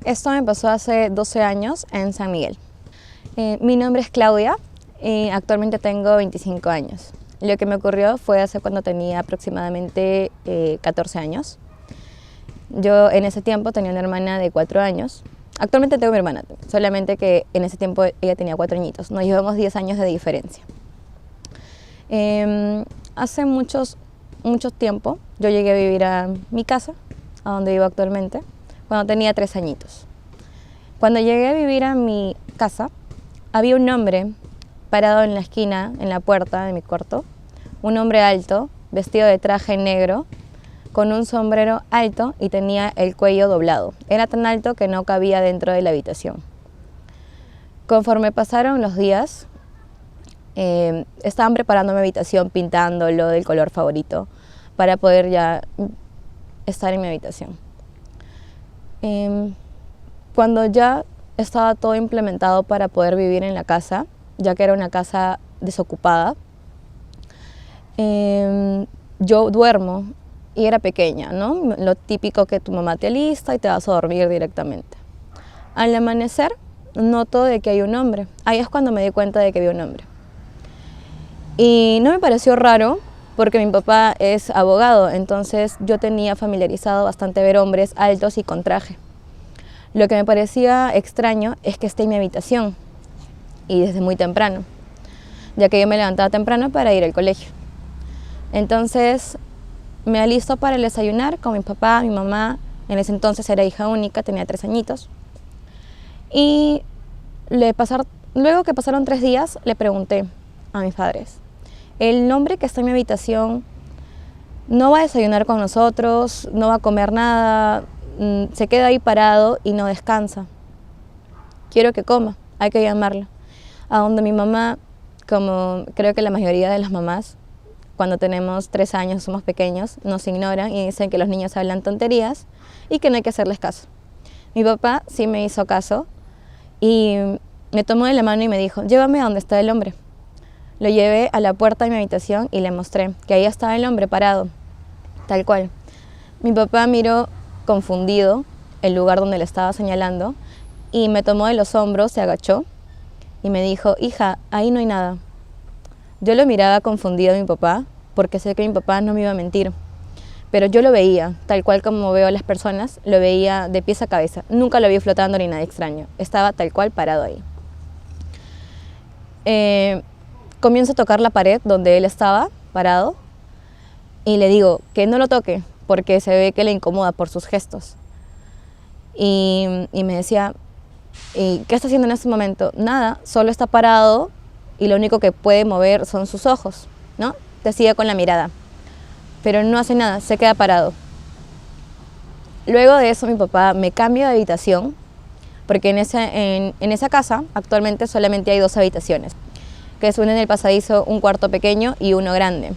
Esto me pasó hace 12 años en San Miguel. Mi nombre es Claudia y actualmente tengo 25 años. Lo que me ocurrió fue hace cuando tenía aproximadamente 14 años. Yo en ese tiempo tenía una hermana de 4 años. Actualmente tengo mi hermana, solamente que en ese tiempo ella tenía 4 añitos. Nos llevamos 10 años de diferencia. Hace mucho tiempo yo llegué a vivir a mi casa, a donde vivo actualmente, cuando tenía 3 añitos. Cuando llegué a vivir a mi casa, había un hombre parado en la esquina, en la puerta de mi cuarto, un hombre alto, vestido de traje negro, con un sombrero alto y tenía el cuello doblado. Era tan alto que no cabía dentro de la habitación. Conforme pasaron los días, estaban preparando mi habitación, pintándolo del color favorito, para poder ya estar en mi habitación. Cuando ya estaba todo implementado para poder vivir en la casa, ya que era una casa desocupada, yo duermo y era pequeña, ¿no? Lo típico que tu mamá te alista y te vas a dormir directamente. Al amanecer noto de que hay un hombre. Ahí es cuando me di cuenta de que había un hombre. Y no me pareció raro porque mi papá es abogado, entonces yo tenía familiarizado bastante ver hombres altos y con traje. Lo que me parecía extraño es que esté en mi habitación y desde muy temprano, ya que yo me levantaba temprano para ir al colegio. Entonces me alisto para el desayunar con mi papá, mi mamá. En ese entonces era hija única, tenía 3 añitos. Y luego que pasaron 3 días, le pregunté a mis padres: el hombre que está en mi habitación no va a desayunar con nosotros, no va a comer nada, se queda ahí parado y no descansa. Quiero que coma, hay que llamarlo. A donde mi mamá, como creo que la mayoría de las mamás, cuando tenemos 3 años, somos pequeños, nos ignoran y dicen que los niños hablan tonterías y que no hay que hacerles caso. Mi papá sí me hizo caso y me tomó de la mano y me dijo: llévame a donde está el hombre. Lo llevé a la puerta de mi habitación y le mostré que ahí estaba el hombre parado, tal cual. Mi papá miró confundido el lugar donde le estaba señalando y me tomó de los hombros, se agachó y me dijo: hija, ahí no hay nada. Yo lo miraba confundido a mi papá porque sé que mi papá no me iba a mentir, pero yo lo veía, tal cual como veo a las personas, lo veía de pies a cabeza. Nunca lo vi flotando ni nada extraño, estaba tal cual parado ahí. Comienzo a tocar la pared donde él estaba parado y le digo que no lo toque porque se ve que le incomoda por sus gestos. Y me decía: ¿y qué está haciendo en este momento? Nada, solo está parado y lo único que puede mover son sus ojos, ¿no? Te sigue con la mirada, pero no hace nada, se queda parado. Luego de eso mi papá me cambia de habitación porque en esa casa actualmente solamente hay 2 habitaciones, que es una en el pasadizo, un cuarto pequeño y uno grande.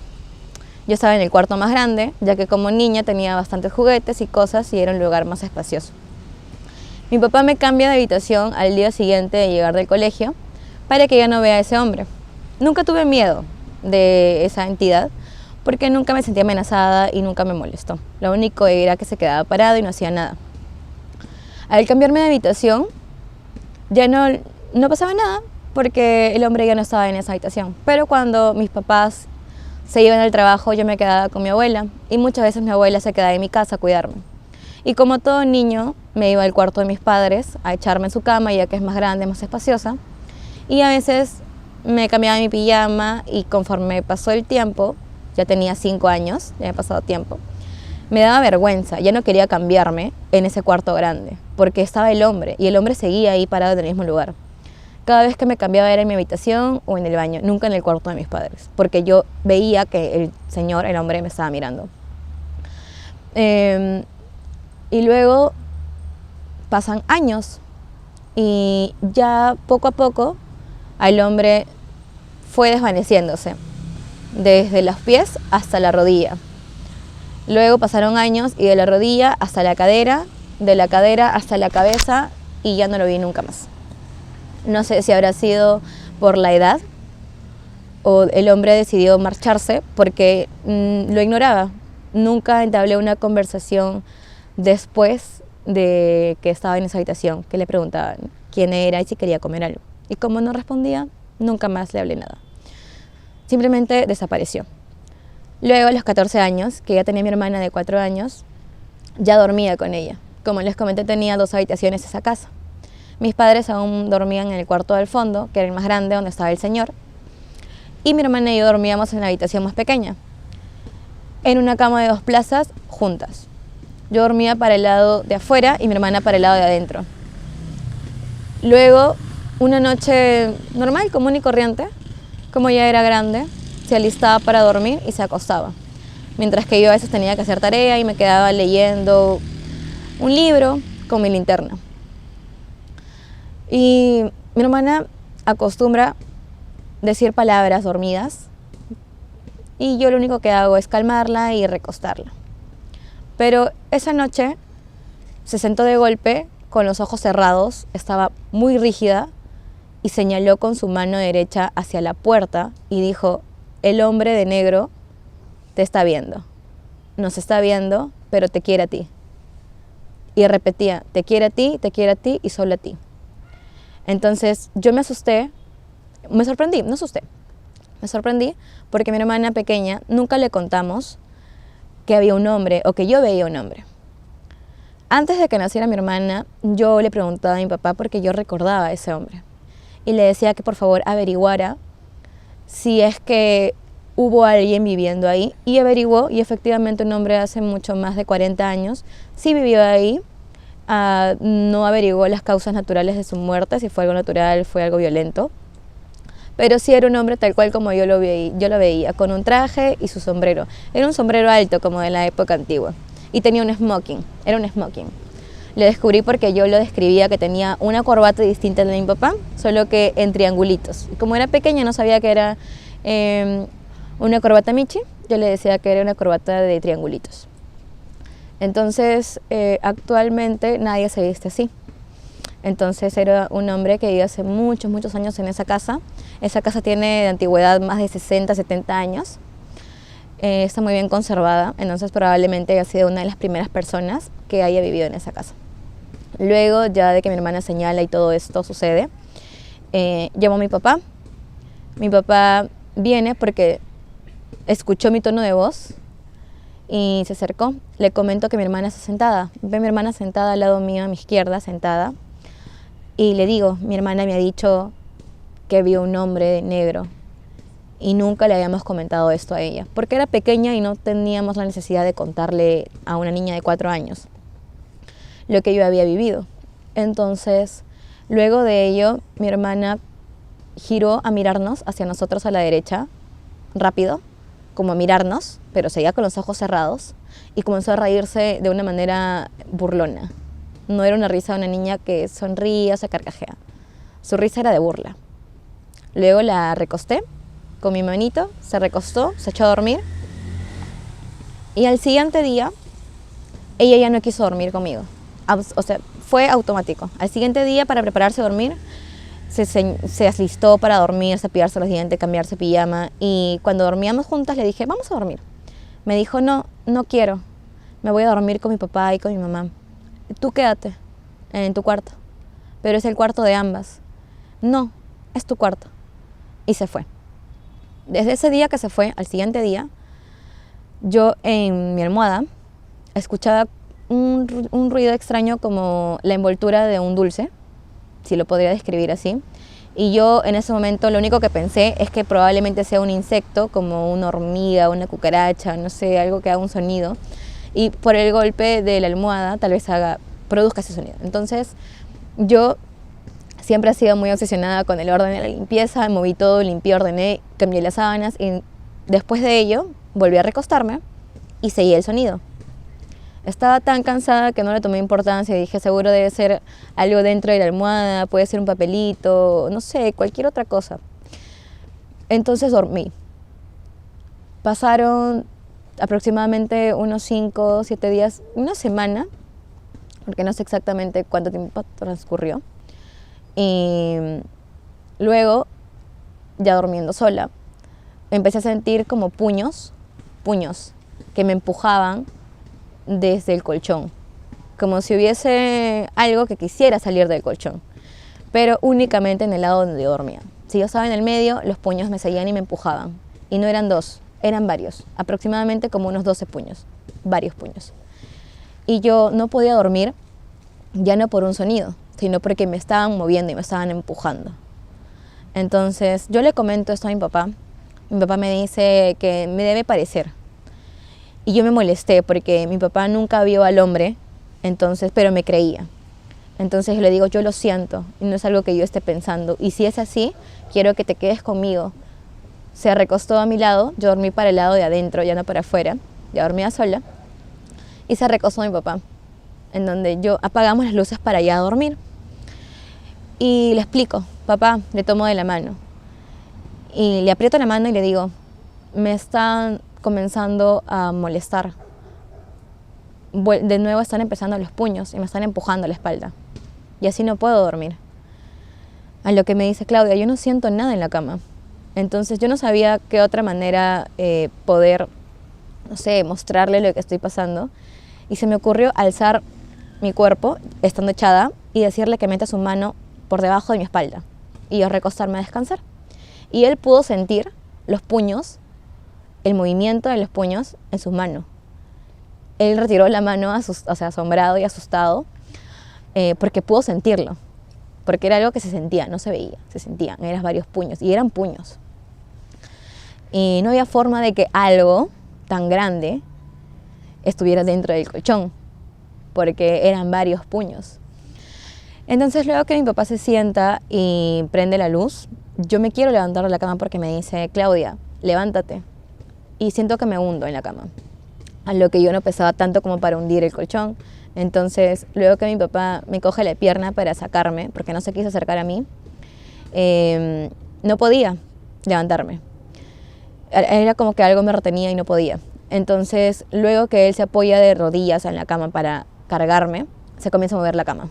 Yo estaba en el cuarto más grande, ya que como niña tenía bastantes juguetes y cosas y era un lugar más espacioso. Mi papá me cambia de habitación al día siguiente de llegar del colegio para que ya no vea a ese hombre. Nunca tuve miedo de esa entidad porque nunca me sentí amenazada y nunca me molestó. Lo único era que se quedaba parado y no hacía nada. Al cambiarme de habitación ya no pasaba nada porque el hombre ya no estaba en esa habitación. Pero cuando mis papás se iban al trabajo, yo me quedaba con mi abuela y muchas veces mi abuela se quedaba en mi casa a cuidarme. Y como todo niño, me iba al cuarto de mis padres a echarme en su cama, ya que es más grande, más espaciosa. Y a veces me cambiaba mi pijama y conforme pasó el tiempo, ya tenía 5 años, ya había pasado tiempo, me daba vergüenza, ya no quería cambiarme en ese cuarto grande, porque estaba el hombre y el hombre seguía ahí parado en el mismo lugar. Cada vez que me cambiaba era en mi habitación o en el baño, nunca en el cuarto de mis padres, porque yo veía que el hombre me estaba mirando. Y luego pasan años y ya poco a poco el hombre fue desvaneciéndose, desde los pies hasta la rodilla. Luego pasaron años y de la rodilla hasta la cadera, de la cadera hasta la cabeza y ya no lo vi nunca más. No sé si habrá sido por la edad o el hombre decidió marcharse porque lo ignoraba. Nunca entablé una conversación después de que estaba en esa habitación, que le preguntaban quién era y si quería comer algo. Y como no respondía, nunca más le hablé nada. Simplemente desapareció. Luego, a los 14 años, que ya tenía mi hermana de 4 años, ya dormía con ella. Como les comenté, tenía 2 habitaciones esa casa. Mis padres aún dormían en el cuarto del fondo, que era el más grande, donde estaba el señor. Y mi hermana y yo dormíamos en la habitación más pequeña, en una cama de 2 plazas, juntas. Yo dormía para el lado de afuera y mi hermana para el lado de adentro. Luego, una noche normal, común y corriente, como ya era grande, se alistaba para dormir y se acostaba. Mientras que yo a veces tenía que hacer tarea y me quedaba leyendo un libro con mi linterna. Y mi hermana acostumbra decir palabras dormidas y yo lo único que hago es calmarla y recostarla. Pero esa noche se sentó de golpe con los ojos cerrados, estaba muy rígida y señaló con su mano derecha hacia la puerta y dijo: el hombre de negro te está viendo, nos está viendo, pero te quiere a ti. Y repetía: te quiere a ti y solo a ti. Entonces yo me asusté, me sorprendí porque a mi hermana pequeña nunca le contamos que había un hombre o que yo veía un hombre. Antes de que naciera mi hermana, yo le preguntaba a mi papá porque yo recordaba a ese hombre y le decía que por favor averiguara si es que hubo alguien viviendo ahí, y averiguó, y efectivamente un hombre hace mucho más de 40 años sí vivió ahí. No averiguó las causas naturales de su muerte, si fue algo natural, fue algo violento, pero sí era un hombre tal cual como yo lo veía, con un traje y su sombrero. Era un sombrero alto como de la época antigua y tenía un smoking, era un smoking. Lo descubrí porque yo lo describía que tenía una corbata distinta a la de mi papá, solo que en triangulitos. Y como era pequeña no sabía que era una corbata Michi, yo le decía que era una corbata de triangulitos. Entonces, actualmente nadie se viste así. Entonces era un hombre que vivió hace muchos años en esa casa. Esa casa tiene de antigüedad más de 60, 70 años. Está muy bien conservada, entonces probablemente haya sido una de las primeras personas que haya vivido en esa casa. Luego, ya de que mi hermana señala y todo esto sucede, llamo a mi papá. Mi papá viene porque escuchó mi tono de voz y se acercó. Le comento que mi hermana está sentada. Ve a mi hermana sentada al lado mío, a mi izquierda, sentada. Y le digo: mi hermana me ha dicho que vio un hombre negro. Y nunca le habíamos comentado esto a ella, porque era pequeña y no teníamos la necesidad de contarle a una niña de 4 años lo que yo había vivido. Entonces, luego de ello, mi hermana giró a mirarnos hacia nosotros a la derecha, rápido, como a mirarnos, pero seguía con los ojos cerrados, y comenzó a reírse de una manera burlona. No era una risa de una niña que sonríe o se carcajea. Su risa era de burla. Luego la recosté con mi manito, se recostó, se echó a dormir, y al siguiente día ella ya no quiso dormir conmigo. O sea, fue automático. Al siguiente día, para prepararse a dormir, se alistó para dormir, cepillarse los dientes, cambiarse pijama, y cuando dormíamos juntas le dije: vamos a dormir. Me dijo: no, no quiero, me voy a dormir con mi papá y con mi mamá. Tú quédate en tu cuarto, pero es el cuarto de ambas. No, es tu cuarto. Y se fue. Desde ese día que se fue, al siguiente día, yo en mi almohada escuchaba un ruido extraño, como la envoltura de un dulce, si lo podría describir así. Y yo en ese momento lo único que pensé es que probablemente sea un insecto, como una hormiga, una cucaracha, no sé, algo que haga un sonido. Y por el golpe de la almohada tal vez produzca ese sonido. Entonces yo siempre he sido muy obsesionada con el orden de la limpieza, moví todo, limpié, ordené, cambié las sábanas, y después de ello volví a recostarme y seguí el sonido. Estaba tan cansada que no le tomé importancia y dije: seguro debe ser algo dentro de la almohada, puede ser un papelito, no sé, cualquier otra cosa. Entonces dormí. Pasaron aproximadamente unos 5 o 7 días, una semana, porque no sé exactamente cuánto tiempo transcurrió. Y luego, ya durmiendo sola, empecé a sentir como puños que me empujaban desde el colchón. como si hubiese algo que quisiera salir del colchón, pero únicamente en el lado donde yo dormía. Si yo estaba en el medio, los puños me seguían y me empujaban. Y no eran dos, eran varios, aproximadamente como unos 12 puños, varios puños. Y yo no podía dormir, ya no por un sonido, sino porque me estaban moviendo y me estaban empujando. Entonces yo le comento esto a mi papá me dice que me debe parecer. Y yo me molesté porque mi papá nunca vio al hombre, entonces, pero me creía. Entonces le digo, yo lo siento, y no es algo que yo esté pensando. Y si es así, quiero que te quedes conmigo. Se recostó a mi lado, yo dormí para el lado de adentro, ya no para afuera, ya dormía sola. Y se recostó mi papá, en donde yo apagamos las luces para ya dormir. Y le explico, papá, le tomo de la mano. Y le aprieto la mano y le digo, me están comenzando a molestar. De nuevo están empezando los puños y me están empujando la espalda. Y así no puedo dormir. A lo que me dice, Claudia, yo no siento nada en la cama. Entonces yo no sabía qué otra manera poder, no sé, mostrarle lo que estoy pasando. Y se me ocurrió alzar mi cuerpo, estando echada, y decirle que meta su mano por debajo de mi espalda. Y yo recostarme a descansar. Y él pudo sentir los puños, el movimiento de los puños en sus manos. Él retiró la mano asombrado y asustado porque pudo sentirlo. Porque era algo que se sentía, no se veía, se sentían, eran varios puños y eran puños. Y no había forma de que algo tan grande estuviera dentro del colchón, porque eran varios puños. Entonces luego que mi papá se sienta y prende la luz, yo me quiero levantar de la cama porque me dice, Claudia, levántate. Y siento que me hundo en la cama, a lo que yo no pesaba tanto como para hundir el colchón. Entonces luego que mi papá me coge la pierna para sacarme, porque no se quiso acercar a mí, no podía levantarme. Era como que algo me retenía y no podía. Entonces luego que él se apoya de rodillas en la cama para cargarme, se comienza a mover la cama.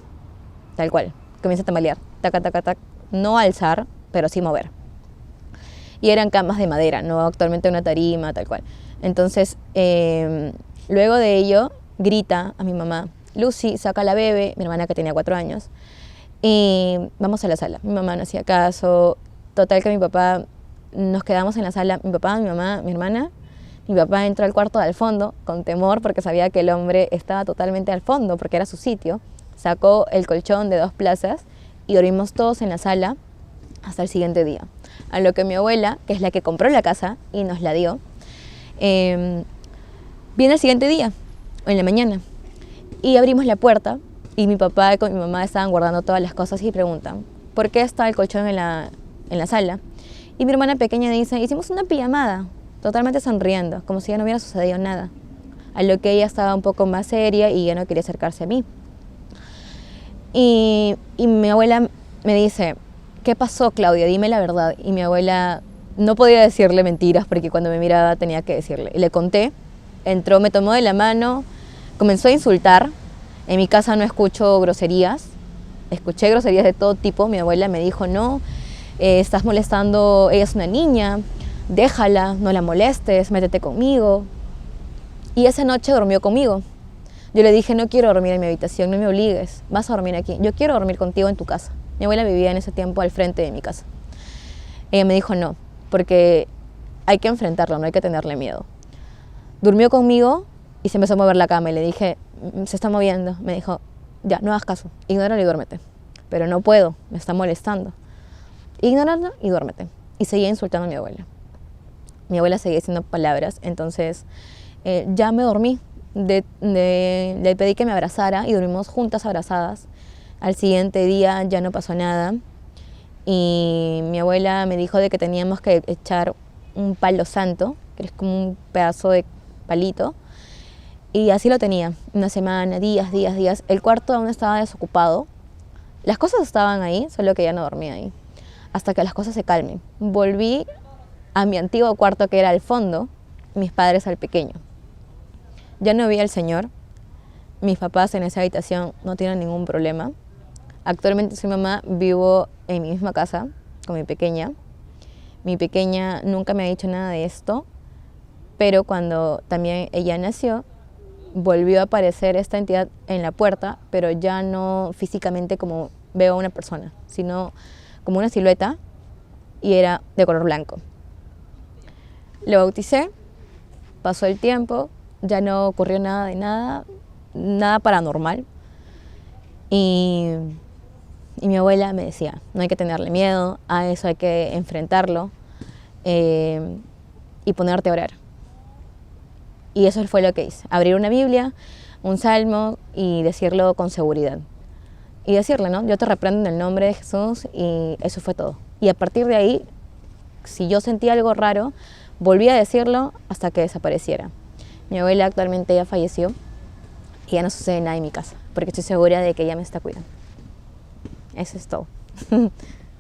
Tal cual, comienza a tambalear, taca, taca, tac, no alzar, pero sí mover. Y eran camas de madera, no actualmente una tarima, tal cual. Entonces, luego de ello, grita a mi mamá, Lucy, saca a la bebé, mi hermana que tenía 4 años, y vamos a la sala. Mi mamá no hacía caso, total que mi papá, nos quedamos en la sala, mi papá, mi mamá, mi hermana. Mi papá entró al cuarto del fondo con temor porque sabía que el hombre estaba totalmente al fondo porque era su sitio. Sacó el colchón de 2 plazas y dormimos todos en la sala hasta el siguiente día. A lo que mi abuela, que es la que compró la casa y nos la dio, viene el siguiente día, en la mañana, y abrimos la puerta y mi papá y mi mamá estaban guardando todas las cosas y preguntan, ¿por qué está el colchón en la sala? Y mi hermana pequeña dice, hicimos una pijamada, totalmente sonriendo, como si ya no hubiera sucedido nada. A lo que ella estaba un poco más seria y ya no quería acercarse a mí. Y mi abuela me dice, ¿qué pasó, Claudia? Dime la verdad. Y mi abuela no podía decirle mentiras porque cuando me miraba tenía que decirle. Y le conté, entró, me tomó de la mano, comenzó a insultar. En mi casa no escucho groserías, escuché groserías de todo tipo. Mi abuela me dijo, no, estás molestando, ella es una niña, déjala, no la molestes, métete conmigo. Y esa noche durmió conmigo. Yo le dije, no quiero dormir en mi habitación, no me obligues, vas a dormir aquí. Yo quiero dormir contigo en tu casa. Mi abuela vivía en ese tiempo al frente de mi casa. Ella me dijo no, porque hay que enfrentarlo, no hay que tenerle miedo. Durmió conmigo y se empezó a mover la cama y le dije, se está moviendo. Me dijo, ya, no hagas caso, ignóralo y duérmete. Pero no puedo, me está molestando. Ignóralo y duérmete. Y seguía insultando a mi abuela. Mi abuela seguía diciendo palabras, entonces ya me dormí. Le pedí que me abrazara y dormimos juntas abrazadas. Al siguiente día ya no pasó nada y mi abuela me dijo de que teníamos que echar un palo santo, que es como un pedazo de palito, y así lo tenía, una semana, días. El cuarto aún estaba desocupado, las cosas estaban ahí, solo que ya no dormía ahí, hasta que las cosas se calmen. Volví a mi antiguo cuarto que era al fondo, mis padres al pequeño. Ya no vi al señor, mis papás en esa habitación no tienen ningún problema. Actualmente soy mamá, vivo en mi misma casa con mi pequeña. Mi pequeña nunca me ha dicho nada de esto, pero cuando también ella nació, volvió a aparecer esta entidad en la puerta, pero ya no físicamente como veo a una persona, sino como una silueta, y era de color blanco. Lo bauticé, pasó el tiempo, ya no ocurrió nada de nada, nada paranormal. Y mi abuela me decía, no hay que tenerle miedo, a eso hay que enfrentarlo y ponerte a orar. Y eso fue lo que hice, abrir una Biblia, un salmo y decirlo con seguridad. Y decirle, ¿no? Yo te reprendo en el nombre de Jesús, y eso fue todo. Y a partir de ahí, si yo sentía algo raro, volví a decirlo hasta que desapareciera. Mi abuela actualmente ya falleció y ya no sucede nada en mi casa, porque estoy segura de que ella me está cuidando. Eso es todo.